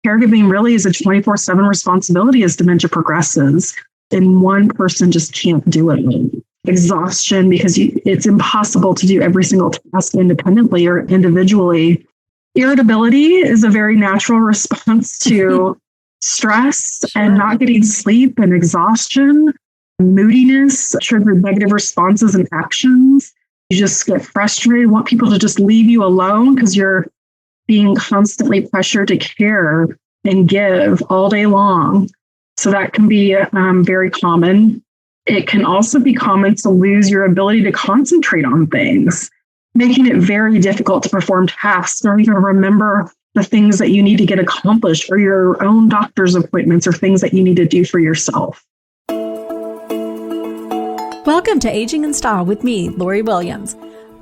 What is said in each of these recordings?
caregiving really is a 24/7 responsibility as dementia progresses, and one person just can't do it. Exhaustion, because it's impossible to do every single task independently or individually. Irritability is a very natural response to stress and not getting sleep and exhaustion. Moodiness triggered negative responses and actions. You just get frustrated, want people to just leave you alone because you're being constantly pressured to care and give all day long. So that can be very common. It can also be common to lose your ability to concentrate on things, making it very difficult to perform tasks or even remember the things that you need to get accomplished or your own doctor's appointments or things that you need to do for yourself. Welcome to Aging in Style with me, Lori Williams.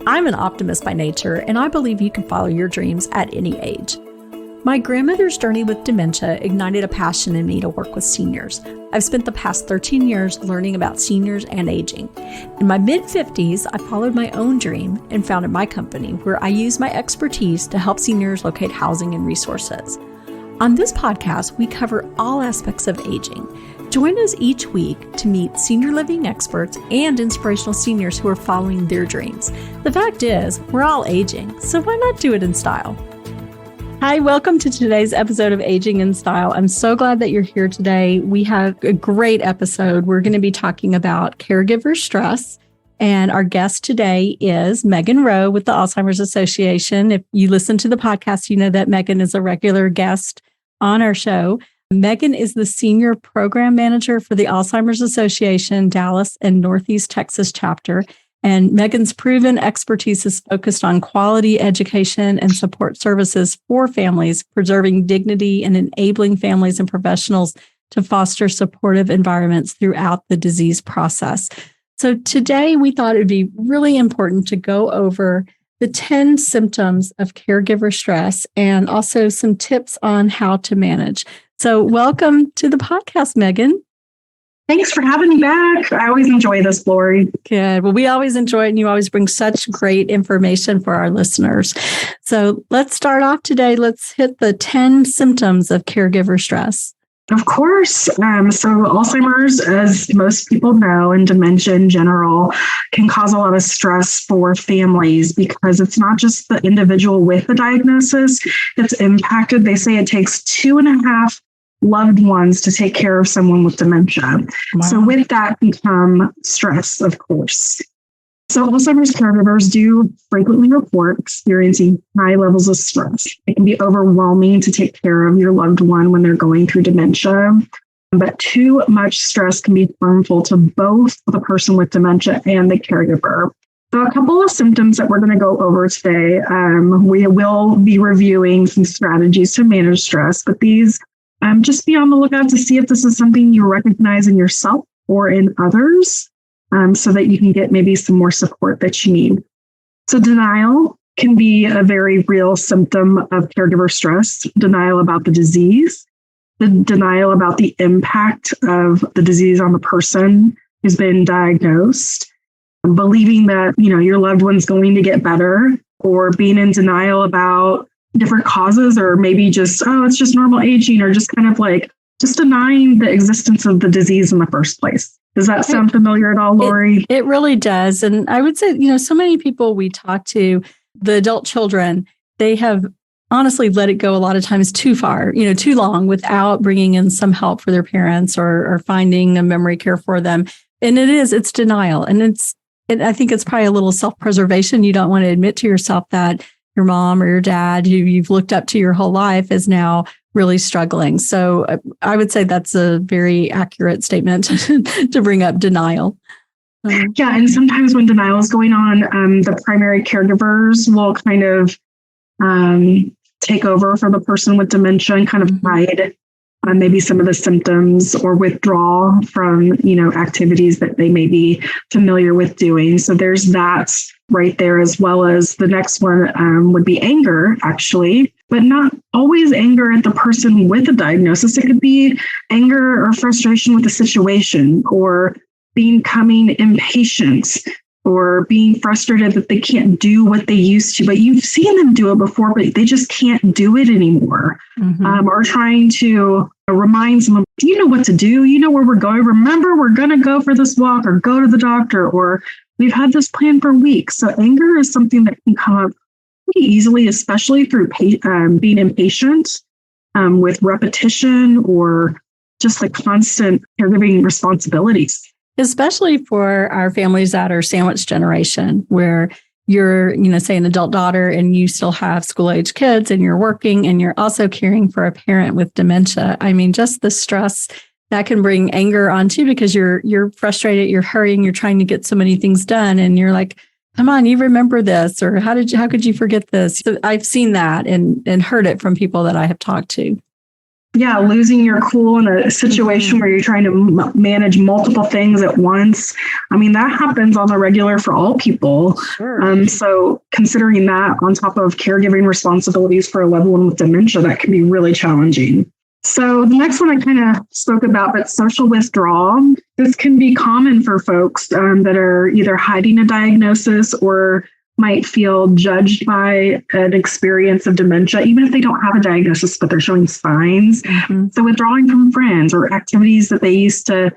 I'm an optimist by nature, and I believe you can follow your dreams at any age. My grandmother's journey with dementia ignited a passion in me to work with seniors. I've spent the past 13 years learning about seniors and aging. In my mid-50s, I followed my own dream and founded my company, where I use my expertise to help seniors locate housing and resources. On this podcast, we cover all aspects of aging. Join us each week to meet senior living experts and inspirational seniors who are following their dreams. The fact is, we're all aging, so why not do it in style? Hi, welcome to today's episode of Aging in Style. I'm so glad that you're here today. We have a great episode. We're going to be talking about caregiver stress. And our guest today is Megan Rowe with the Alzheimer's Association. If you listen to the podcast, you know that Megan is a regular guest on our show. Megan is the Senior Program Manager for the Alzheimer's Association, Dallas and Northeast Texas chapter. And Megan's proven expertise is focused on quality education and support services for families, preserving dignity and enabling families and professionals to foster supportive environments throughout the disease process. So today we thought it would be really important to go over the 10 symptoms of caregiver stress and also some tips on how to manage. So welcome to the podcast, Megan. Thanks for having me back. I always enjoy this, Lori. Good. Well, we always enjoy it, and you always bring such great information for our listeners. So let's start off today. Let's hit the 10 symptoms of caregiver stress. Of course. So Alzheimer's, as most people know, and dementia in general, can cause a lot of stress for families because it's not just the individual with the diagnosis that's impacted. They say it takes 2.5 loved ones to take care of someone with dementia. Wow. So with that become stress, of course. So Alzheimer's caregivers do frequently report experiencing high levels of stress. It can be overwhelming to take care of your loved one when they're going through dementia, but too much stress can be harmful to both the person with dementia and the caregiver. So a couple of symptoms that we're going to go over today. We will be reviewing some strategies to manage stress, but these just be on the lookout to see if this is something you recognize in yourself or in others, so that you can get maybe some more support that you need. So denial can be a very real symptom of caregiver stress. Denial about the disease, the denial about the impact of the disease on the person who's been diagnosed, believing that, your loved one's going to get better, or being in denial about different causes, or maybe just, it's just normal aging, or just kind of like just denying the existence of the disease in the first place. Does that sound familiar at all, Lori? It really does. And I would say, so many people we talk to, the adult children, they have honestly let it go a lot of times too far, too long without bringing in some help for their parents or finding a memory care for them. And it's denial. And I think it's probably a little self-preservation. You don't want to admit to yourself that your mom or your dad, who you've looked up to your whole life, is now really struggling. So I would say that's a very accurate statement to bring up denial. Yeah. And sometimes when denial is going on, the primary caregivers will kind of take over for the person with dementia and kind of hide maybe some of the symptoms or withdraw from, activities that they may be familiar with doing. So there's that right there, as well as the next one would be anger, actually, but not always anger at the person with a diagnosis. It could be anger or frustration with the situation, or becoming impatient, or being frustrated that they can't do what they used to, but you've seen them do it before, but they just can't do it anymore. Or trying to remind someone, you know what to do, you know where we're going. Remember, we're going to go for this walk or go to the doctor, or we've had this plan for weeks. So anger is something that can come up pretty easily, especially through being impatient with repetition or just the constant caregiving responsibilities. Especially for our families that are sandwich generation, where you're, say an adult daughter and you still have school age kids and you're working and you're also caring for a parent with dementia. I mean, just the stress that can bring anger on too, because you're frustrated, you're hurrying, you're trying to get so many things done. And you're like, come on, you remember this, or how could you forget this? So I've seen that and heard it from people that I have talked to. Yeah, losing your cool in a situation where you're trying to manage multiple things at once. I mean, that happens on the regular for all people. Sure. So considering that on top of caregiving responsibilities for a loved one with dementia, that can be really challenging. So the next one I kind of spoke about, but social withdrawal. This can be common for folks that are either hiding a diagnosis or might feel judged by an experience of dementia, even if they don't have a diagnosis, but they're showing signs. So withdrawing from friends or activities that they used to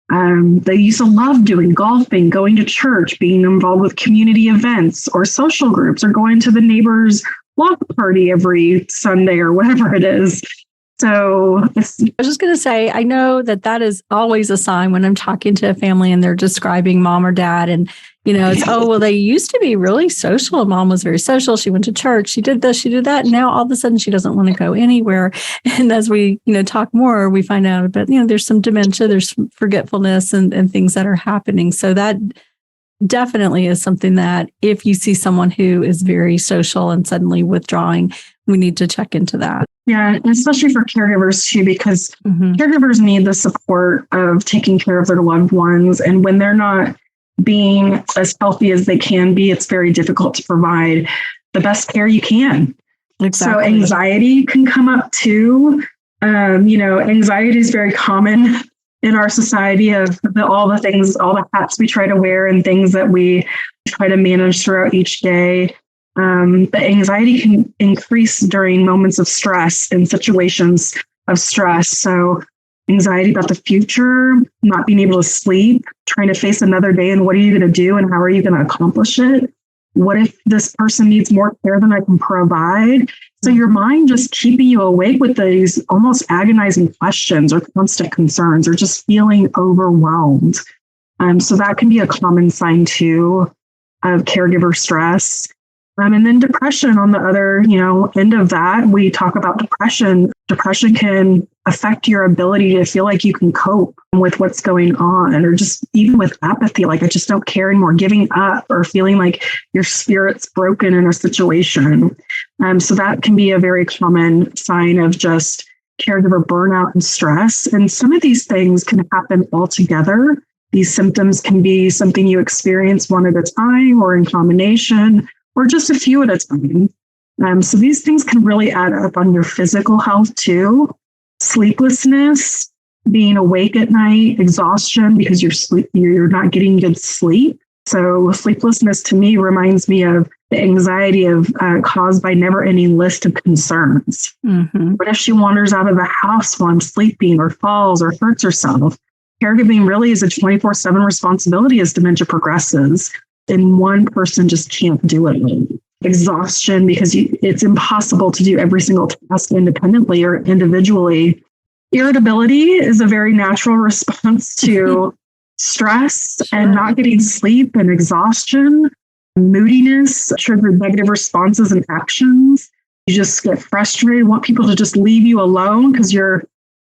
love doing, golfing, going to church, being involved with community events or social groups, or going to the neighbor's block party every Sunday or whatever it is. So I was just going to say, I know that is always a sign when I'm talking to a family and they're describing mom or dad. And, it's, oh, well, they used to be really social. Mom was very social. She went to church. She did this, she did that. And now all of a sudden she doesn't want to go anywhere. And as we, talk more, we find out about, there's some dementia, there's some forgetfulness and things that are happening. So that definitely is something that if you see someone who is very social and suddenly withdrawing, we need to check into that. Yeah, and especially for caregivers too, because caregivers need the support of taking care of their loved ones. And when they're not being as healthy as they can be, it's very difficult to provide the best care you can. Exactly. So anxiety can come up too. Anxiety is very common in our society of all the hats we try to wear and things that we try to manage throughout each day. The anxiety can increase during moments of stress and situations of stress. So anxiety about the future, not being able to sleep, trying to face another day, and what are you going to do and how are you going to accomplish it? What if this person needs more care than I can provide? So your mind just keeping you awake with these almost agonizing questions or constant concerns or just feeling overwhelmed. So that can be a common sign too of caregiver stress. And then depression on the other, end of that, we talk about depression. Depression can affect your ability to feel like you can cope with what's going on, or just even with apathy, like I just don't care anymore, giving up or feeling like your spirit's broken in a situation. So that can be a very common sign of just caregiver burnout and stress. And some of these things can happen all together. These symptoms can be something you experience one at a time or in combination, or just a few at a time. So these things can really add up on your physical health too. Sleeplessness, being awake at night, exhaustion because you're not getting good sleep. So sleeplessness to me reminds me of the anxiety caused by never-ending list of concerns. What if she wanders out of the house while I'm sleeping, or falls, or hurts herself? Caregiving really is a 24/7 responsibility as dementia progresses. And one person just can't do it. Exhaustion because it's impossible to do every single task independently or individually. Irritability is a very natural response to stress and not getting sleep and exhaustion. Moodiness trigger negative responses and actions. You just get frustrated, want people to just leave you alone because you're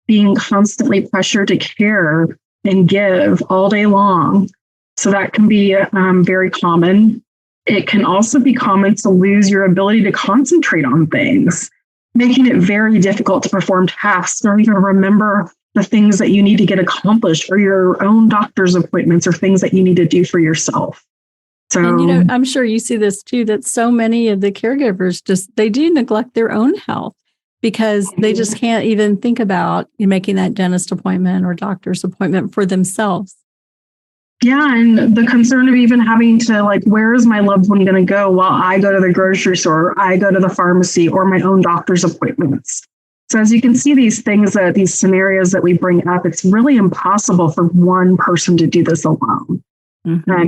being constantly pressured to care and give all day long. So that can be very common. It can also be common to lose your ability to concentrate on things, making it very difficult to perform tasks or even remember the things that you need to get accomplished, or your own doctor's appointments, or things that you need to do for yourself. So, and I'm sure you see this too, that so many of the caregivers they do neglect their own health because they just can't even think about making that dentist appointment or doctor's appointment for themselves. Yeah, and the concern of even having to like, where is my loved one going to go while I go to the grocery store, or I go to the pharmacy, or my own doctor's appointments? So as you can see, these things, these scenarios that we bring up, it's really impossible for one person to do this alone.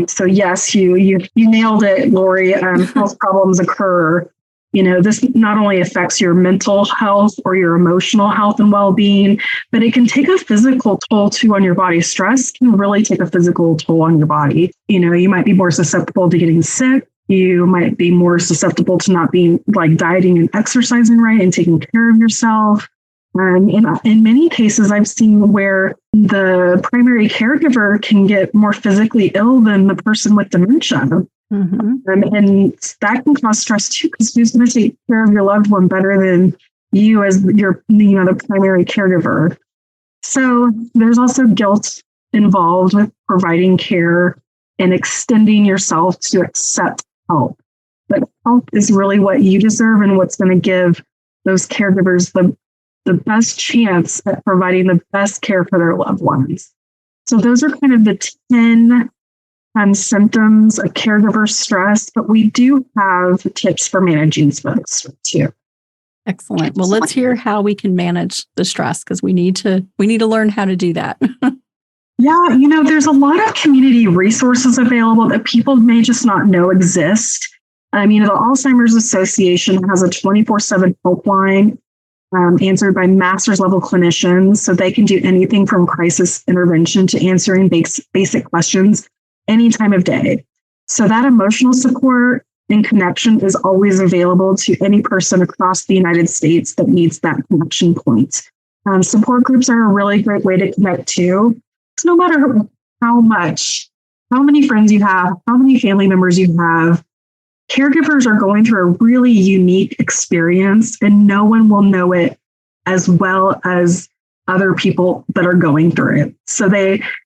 So yes, you nailed it, Lori. Health problems occur. This not only affects your mental health or your emotional health and well-being, but it can take a physical toll too on your body. Stress can really take a physical toll on your body. You might be more susceptible to getting sick. You might be more susceptible to not being like dieting and exercising right and taking care of yourself. In many cases, I've seen where the primary caregiver can get more physically ill than the person with dementia. And that can cause stress too, because who's going to take care of your loved one better than you as the primary caregiver? So there's also guilt involved with providing care and extending yourself to accept help. But help is really what you deserve and what's going to give those caregivers the best chance at providing the best care for their loved ones. So those are kind of the 10 symptoms of caregiver stress, but we do have tips for managing stress too. Excellent. Well, let's hear how we can manage the stress, because we need to learn how to do that. Yeah, there's a lot of community resources available that people may just not know exist. The Alzheimer's Association has a 24/7 helpline answered by master's level clinicians, so they can do anything from crisis intervention to answering basic questions any time of day. So that emotional support and connection is always available to any person across the United States that needs that connection point. Support groups are a really great way to connect too. So no matter how many friends you have, how many family members you have, caregivers are going through a really unique experience, and no one will know it as well as other people that are going through it. So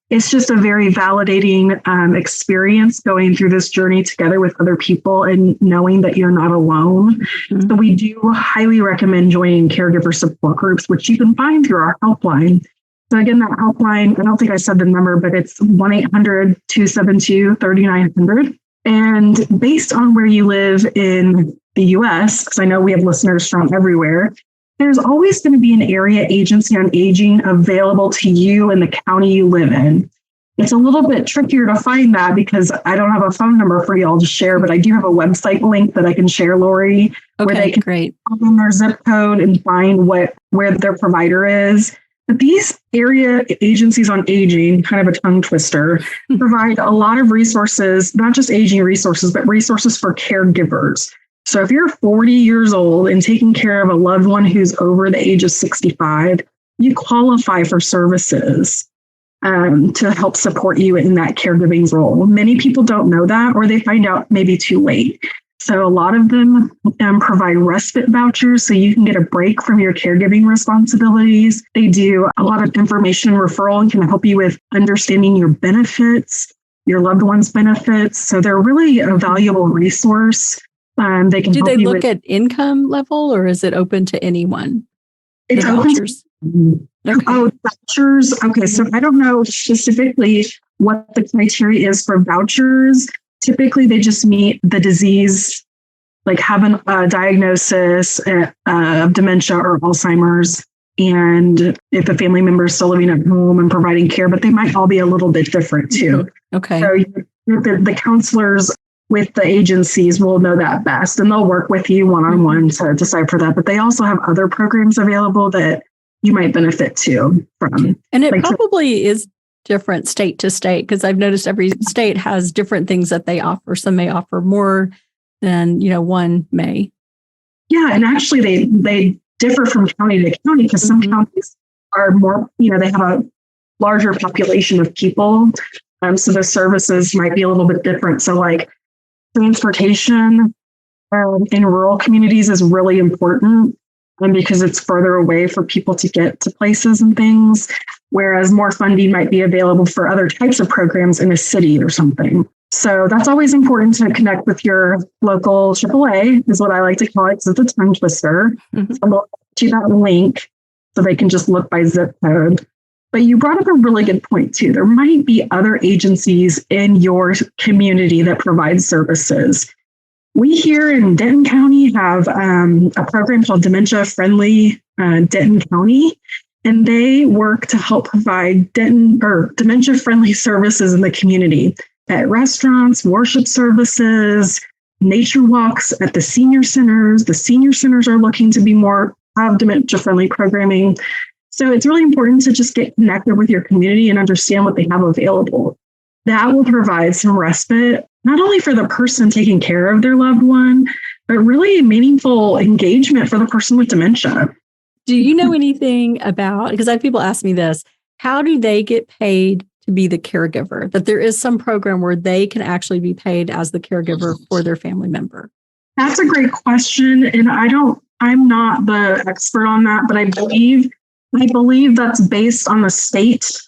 it's just a very validating experience going through this journey together with other people and knowing that you're not alone. So we do highly recommend joining caregiver support groups, which you can find through our helpline. So again, that helpline, I don't think I said the number, but it's 1-800-272-3900. And based on where you live in the US, because I know we have listeners from everywhere, there's always going to be an area agency on aging available to you in the county you live in. It's a little bit trickier to find that because I don't have a phone number for y'all to share, but I do have a website link that I can share, Lori, where they can put in their zip code and find where their provider is. But these area agencies on aging, kind of a tongue twister, provide a lot of resources, not just aging resources, but resources for caregivers. So if you're 40 years old and taking care of a loved one who's over the age of 65, you qualify for services to help support you in that caregiving role. Many people don't know that, or they find out maybe too late. So a lot of them provide respite vouchers so you can get a break from your caregiving responsibilities. They do a lot of information referral and can help you with understanding your benefits, your loved one's benefits. So they're really a valuable resource. They can. Do they look at income level, or is it open to anyone? It's open to vouchers. Okay, so I don't know specifically what the criteria is for vouchers. Typically, they just meet the disease, like having a diagnosis of dementia or Alzheimer's, and if a family member is still living at home and providing care, but they might all be a little bit different too. Okay. So the counselors with the agencies will know that best, and they'll work with you one-on-one to decipher that. But they also have other programs available that you might benefit too from. And it probably is different state to state, because I've noticed every state has different things that they offer. Some may offer more than, one may. Yeah. And actually they differ from county to county, because some counties are more, they have a larger population of people. So the services might be a little bit different. So like transportation in rural communities is really important. Because it's further away for people to get to places and things, whereas more funding might be available for other types of programs in a city or something. So that's always important to connect with your local AAA, is what I like to call it, because it's a tongue twister. So we'll do that link so they can just look by zip code. But you brought up a really good point too. There might be other agencies in your community that provide services. We here in Denton County have a program called Dementia Friendly Denton County, and they work to help provide dementia friendly services in the community at restaurants, worship services, nature walks at the senior centers. The senior centers are looking to be more have dementia friendly programming. So it's really important to just get connected with your community and understand what they have available. That will provide some respite, not only for the person taking care of their loved one, but really meaningful engagement for the person with dementia. Do you know anything about, because I have people ask me this, how do they get paid to be the caregiver? That there is some program where they can actually be paid as the caregiver for their family member? That's a great question. And I'm not the expert on that, but I believe that's based on the state.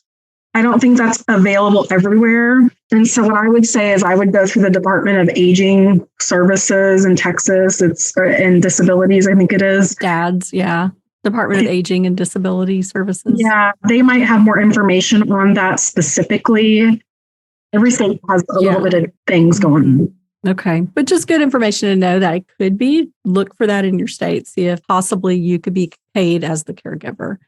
I don't think that's available everywhere. And so what I would say is I would go through the Department of Aging Services in Texas. It's in disabilities, I think it is. DADS, yeah. Department of Aging and Disability Services. Yeah, they might have more information on that specifically. Every state has a little bit of things going on. Okay. But just good information to know that it could be. Look for that in your state. See if possibly you could be paid as the caregiver.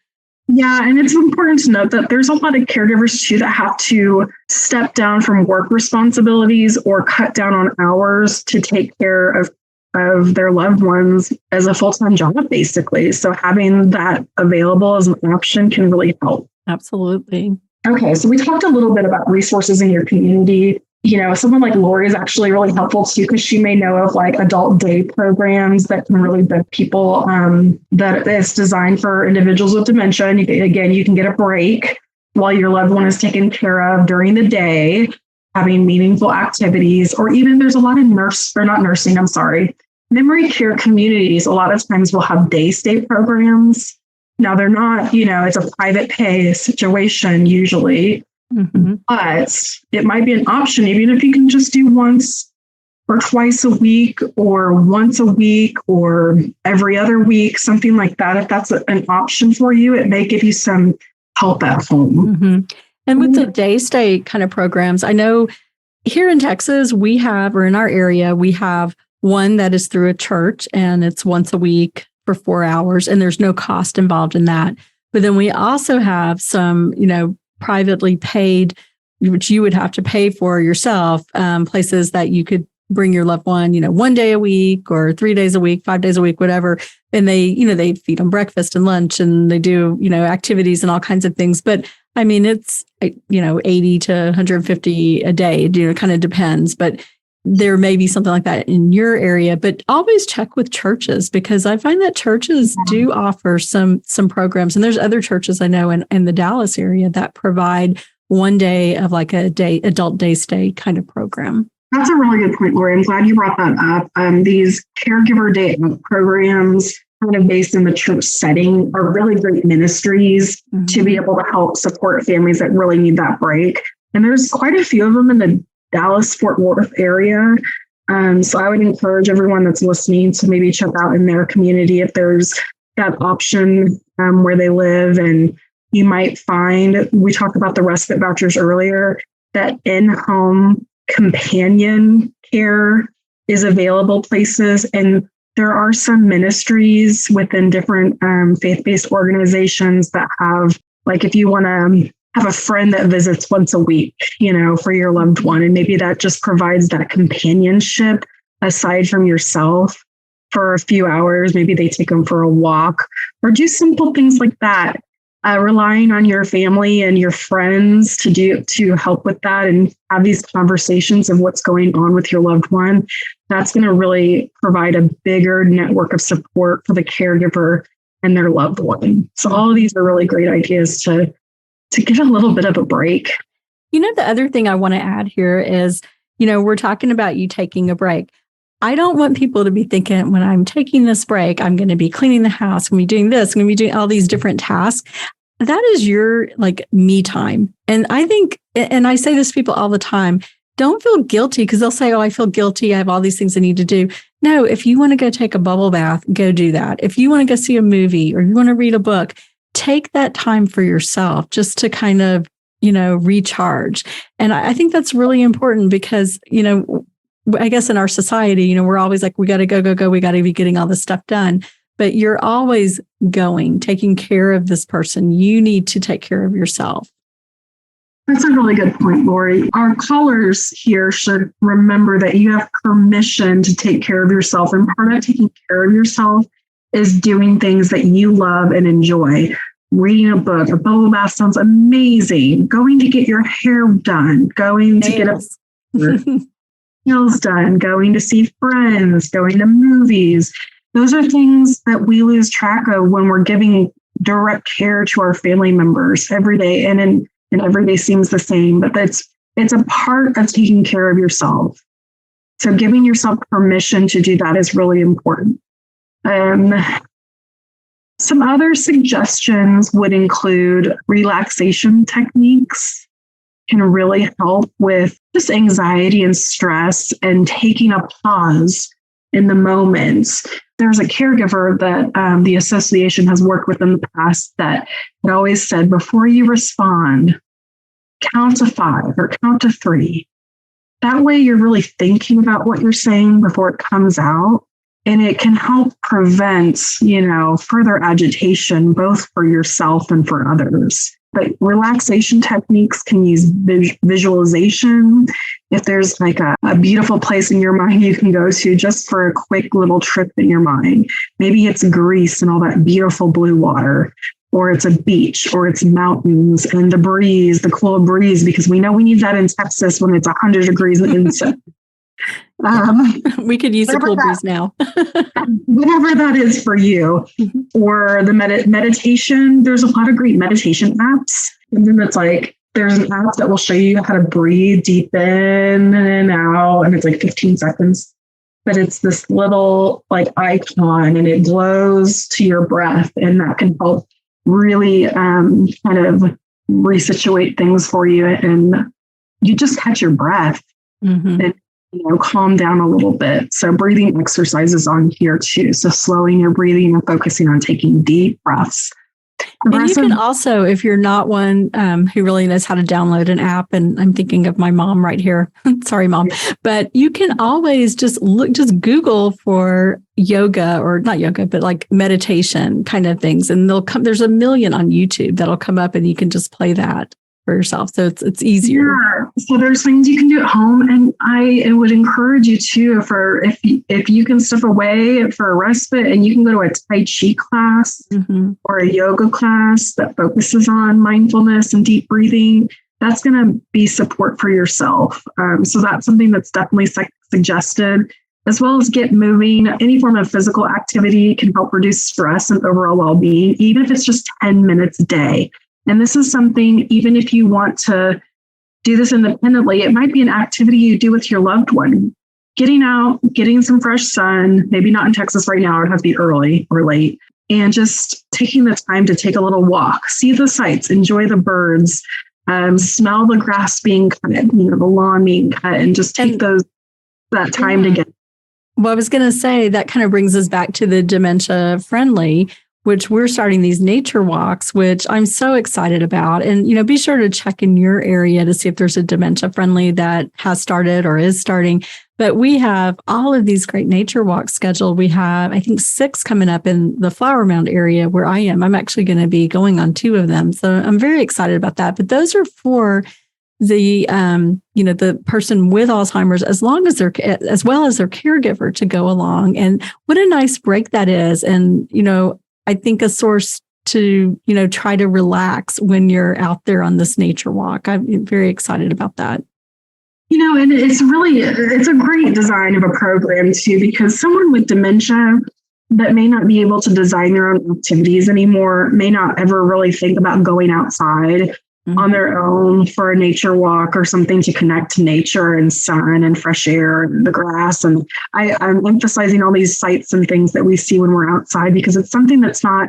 Yeah, and it's important to note that there's a lot of caregivers too that have to step down from work responsibilities or cut down on hours to take care of their loved ones as a full-time job, basically. So having that available as an option can really help. Absolutely. Okay, so we talked a little bit about resources in your community. You know, someone like Lori is actually really helpful too, because she may know of like adult day programs that can really benefit people, that is designed for individuals with dementia. And you can get a break while your loved one is taken care of during the day, having meaningful activities, or even there's a lot of memory care communities. A lot of times will have day stay programs. Now they're not, it's a private pay situation usually, but it might be an option, even if you can just do once or twice a week or once a week or every other week, something like that. If that's an option for you, it may give you some help at home. And with the day stay kind of programs, I know here in Texas, we have, or in our area, we have one that is through a church and it's once a week for 4 hours and there's no cost involved in that. But then we also have some, privately paid, which you would have to pay for yourself, places that you could bring your loved one, 1 day a week or 3 days a week, 5 days a week, whatever. And they feed them breakfast and lunch and they do, activities and all kinds of things. But I mean, it's, 80 to 150 a day, it kind of depends, but there may be something like that in your area, but always check with churches because I find that churches do offer some programs. And there's other churches I know in the Dallas area that provide 1 day of like adult day stay kind of program. That's a really good point, Lori. I'm glad you brought that up. These caregiver day out programs kind of based in the church setting are really great ministries to be able to help support families that really need that break. And there's quite a few of them in the Dallas-Fort Worth area. So I would encourage everyone that's listening to maybe check out in their community if there's that option where they live. And you might find, we talked about the respite vouchers earlier, that in-home companion care is available places. And there are some ministries within different faith-based organizations that have, like if you want to have a friend that visits once a week, for your loved one. And maybe that just provides that companionship aside from yourself for a few hours. Maybe they take them for a walk or do simple things like that. Relying on your family and your friends to help with that and have these conversations of what's going on with your loved one. That's going to really provide a bigger network of support for the caregiver and their loved one. So all of these are really great ideas to get a little bit of a break. The other thing I want to add here is, we're talking about you taking a break. I don't want people to be thinking when I'm taking this break, I'm going to be cleaning the house, I'm going to be doing this, I'm going to be doing all these different tasks. That is your me time. And I think, and I say this to people all the time, don't feel guilty because they'll say, oh, I feel guilty. I have all these things I need to do. No, if you want to go take a bubble bath, go do that. If you want to go see a movie or you want to read a book, take that time for yourself just to kind of, recharge. And I think that's really important because, I guess in our society, we're always like, we got to go. We got to be getting all this stuff done. But you're always taking care of this person. You need to take care of yourself. That's a really good point, Lori. Our callers here should remember that you have permission to take care of yourself. And part of taking care of yourself is doing things that you love and enjoy. Reading a book, a bubble bath sounds amazing. Going to get your hair done, going to get nails done, going to see friends, going to movies. Those are things that we lose track of when we're giving direct care to our family members every day. And every day seems the same, but it's a part of taking care of yourself. So giving yourself permission to do that is really important. Some other suggestions would include relaxation techniques can really help with just anxiety and stress and taking a pause in the moments. There's a caregiver that the association has worked with in the past that had always said, before you respond, count to 5 or count to 3. That way you're really thinking about what you're saying before it comes out. And it can help prevent, further agitation, both for yourself and for others. But relaxation techniques can use visualization. If there's like a beautiful place in your mind you can go to just for a quick little trip in your mind. Maybe it's Greece and all that beautiful blue water, or it's a beach, or it's mountains and the breeze, the cool breeze, because we know we need that in Texas when it's 100 degrees inside. We could use a cool breeze now. Whatever that is for you. Mm-hmm. Or the meditation. There's a lot of great meditation apps. And then it's like, there's an app that will show you how to breathe deep in and out. And it's like 15 seconds. But it's this little like icon and it glows to your breath. And that can help really kind of resituate things for you. And you just catch your breath. Mm-hmm. And calm down a little bit. So breathing exercises on here too. So slowing your breathing and focusing on taking deep breaths. And you can also, if you're not one who really knows how to download an app, and I'm thinking of my mom right here. Sorry, Mom. But you can always just Google for yoga, or not yoga, but like meditation kind of things. And there's a million on YouTube that'll come up and you can just play that for yourself. So it's easier. Yeah. So there's things you can do at home. And I would encourage you too, if you can step away for a respite and you can go to a Tai Chi class or a yoga class that focuses on mindfulness and deep breathing, that's going to be support for yourself. So that's something that's definitely suggested, as well as get moving. Any form of physical activity can help reduce stress and overall well-being, even if it's just 10 minutes a day. And this is something, even if you want to do this independently, it might be an activity you do with your loved one. Getting out, getting some fresh sun, maybe not in Texas right now, it has to be early or late, and just taking the time to take a little walk, see the sights, enjoy the birds, smell the grass being cut, the lawn being cut, and just take that time to get. Well, I was going to say that kind of brings us back to the dementia friendly, which we're starting these nature walks, which I'm so excited about. And, be sure to check in your area to see if there's a dementia friendly that has started or is starting. But we have all of these great nature walks scheduled. We have, I think, 6 coming up in the Flower Mound area where I am. I'm actually going to be going on 2 of them. So I'm very excited about that. But those are for the, the person with Alzheimer's, as well as their caregiver to go along. And what a nice break that is. And, I think a source to, try to relax when you're out there on this nature walk. I'm very excited about that. And it's a great design of a program too, because someone with dementia that may not be able to design their own activities anymore, may not ever really think about going outside on their own for a nature walk or something to connect to nature and sun and fresh air and the grass. And I'm emphasizing all these sights and things that we see when we're outside, because it's something that's not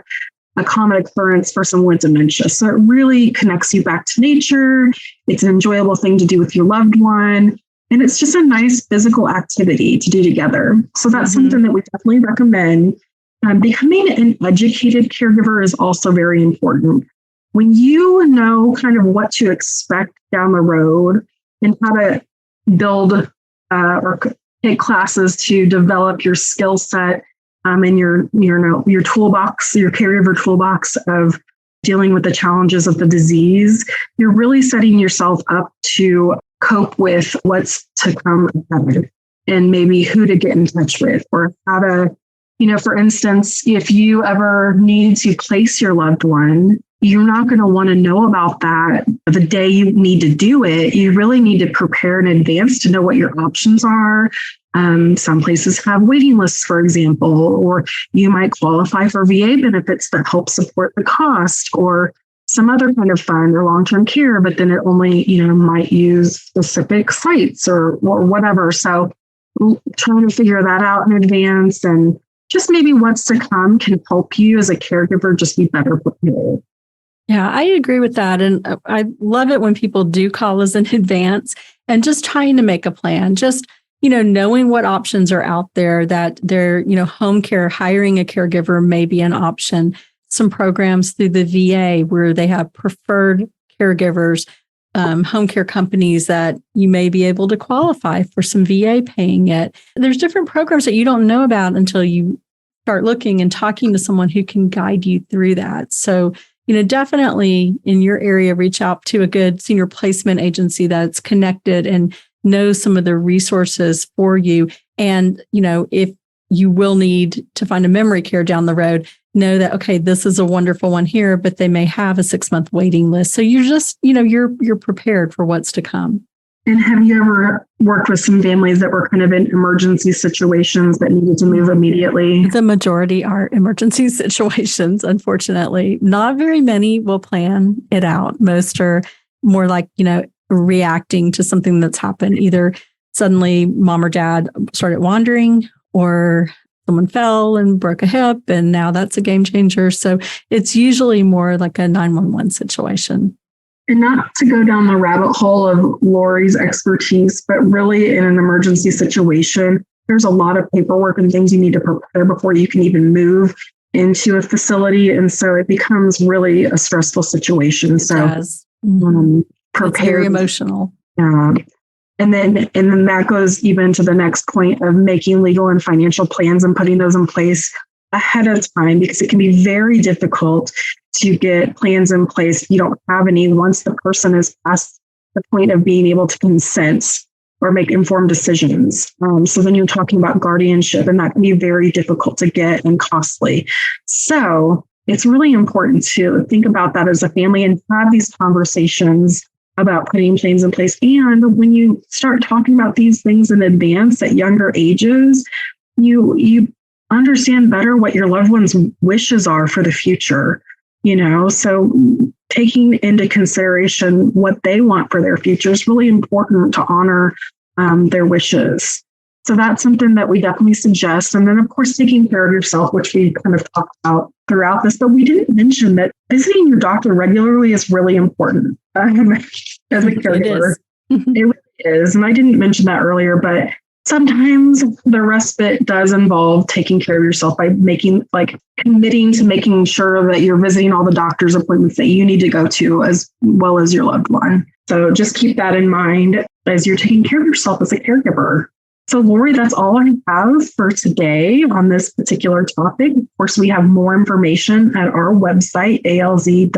a common occurrence for someone with dementia. So it really connects you back to nature. It's an enjoyable thing to do with your loved one. And it's just a nice physical activity to do together. So that's something that we definitely recommend. becoming an educated caregiver is also very important. When you know kind of what to expect down the road and how to build or take classes to develop your skill set and your toolbox, your caregiver toolbox of dealing with the challenges of the disease, you're really setting yourself up to cope with what's to come ahead and maybe who to get in touch with or how to, for instance, if you ever need to place your loved one, you're not going to want to know about that the day you need to do it. You really need to prepare in advance to know what your options are. Some places have waiting lists, for example, or you might qualify for VA benefits that help support the cost or some other kind of fund or long-term care, but then it only, might use specific sites or whatever. So trying to figure that out in advance and just maybe what's to come can help you as a caregiver just be better prepared. Yeah, I agree with that. And I love it when people do call us in advance and just trying to make a plan, just, knowing what options are out there, that home care, hiring a caregiver may be an option. Some programs through the VA where they have preferred caregivers, home care companies that you may be able to qualify for some VA paying it. There's different programs that you don't know about until you start looking and talking to someone who can guide you through that. So, definitely in your area, reach out to a good senior placement agency that's connected and knows some of the resources for you. And, if you will need to find a memory care down the road, know that, okay, this is a wonderful one here, but they may have a 6-month waiting list. So you're just, you're prepared for what's to come. And have you ever worked with some families that were kind of in emergency situations that needed to move immediately? The majority are emergency situations, unfortunately. Not very many will plan it out. Most are more like, reacting to something that's happened. Either suddenly mom or dad started wandering or someone fell and broke a hip, and now that's a game changer. So it's usually more like a 911 situation. And not to go down the rabbit hole of Lori's expertise, but really in an emergency situation, there's a lot of paperwork and things you need to prepare before you can even move into a facility. And so it becomes really a stressful situation. So prepare. It's very emotional. And then that goes even to the next point of making legal and financial plans and putting those in place ahead of time, because it can be very difficult to get plans in place if you don't have any once the person is past the point of being able to consent or make informed decisions. So then you're talking about guardianship, and that can be very difficult to get and costly. So it's really important to think about that as a family and have these conversations about putting plans in place. And when you start talking about these things in advance at younger ages, you understand better what your loved one's wishes are for the future. So taking into consideration what they want for their future is really important to honor their wishes. So that's something that we definitely suggest. And then, of course, taking care of yourself, which we kind of talked about throughout this, but we didn't mention that visiting your doctor regularly is really important as a caregiver. It really is. And I didn't mention that earlier, but sometimes the respite does involve taking care of yourself by committing to making sure that you're visiting all the doctor's appointments that you need to go to, as well as your loved one. So just keep that in mind as you're taking care of yourself as a caregiver. So Lori, that's all I have for today on this particular topic. Of course, we have more information at our website, alz.org/care.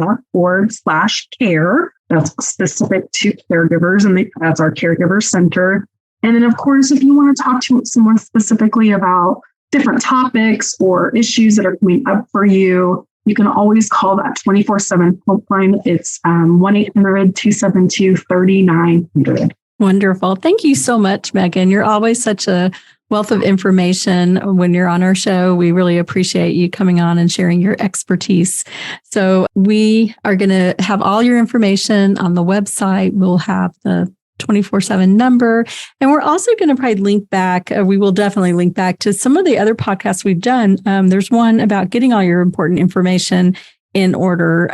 That's specific to caregivers, and that's our caregiver center. And then, of course, if you want to talk to someone specifically about different topics or issues that are coming up for you, you can always call that 24/7 helpline. It's 1-800-272-3900. Wonderful. Thank you so much, Megan. You're always such a wealth of information when you're on our show. We really appreciate you coming on and sharing your expertise. So we are going to have all your information on the website. We'll have the 24/7 number. And we're also going to probably link back. We will definitely link back to some of the other podcasts we've done. There's one about getting all your important information in order,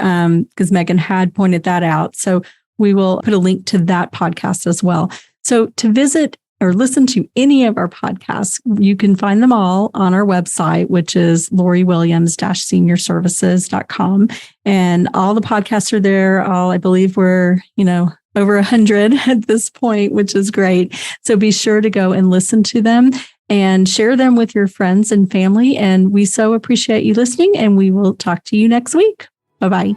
because Megan had pointed that out. So we will put a link to that podcast as well. So to visit or listen to any of our podcasts, you can find them all on our website, which is loriwilliams-seniorservices.com. And all the podcasts are there. I believe we're, over 100 at this point, which is great. So be sure to go and listen to them and share them with your friends and family. And we so appreciate you listening, and we will talk to you next week. Bye-bye.